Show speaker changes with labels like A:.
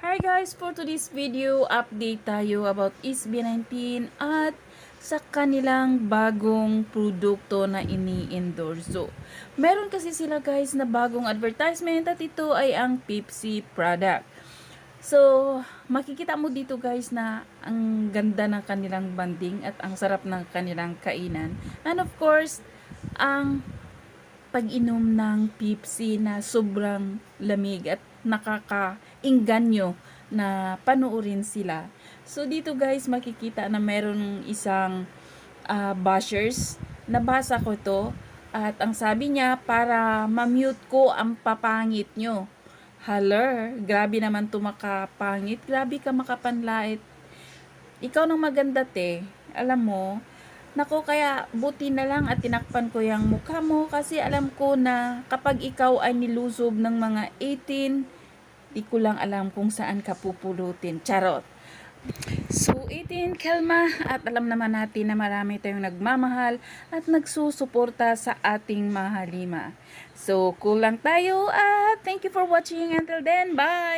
A: Hi guys, for today's video, update tayo about SB19 at sa kanilang bagong produkto na ini-endorse. So, meron kasi sila guys na bagong advertisement at ito ay ang Pepsi product. So, makikita mo dito guys na ang ganda ng kanilang banding at ang sarap ng kanilang kainan. And of course, ang pag-inom ng Pepsi na sobrang lamig at nakakaingganyo na panoorin sila. So dito guys makikita na meron isang bashers. Nabasa ko to at ang sabi niya para ma-mute ko ang papangit nyo. Haler, grabe naman to makapangit. Grabe ka makapanlait. Ikaw nang maganda te. Alam mo, nako, kaya buti na lang at tinakpan ko yung mukha mo kasi alam ko na kapag ikaw ay nilusob ng mga 18, di ko lang alam kung saan ka pupulutin. Charot. So, 18, kalma, at alam naman natin na marami tayong nagmamahal at nagsusuporta sa ating mahalima. So, cool lang tayo at thank you for watching. Until then, bye!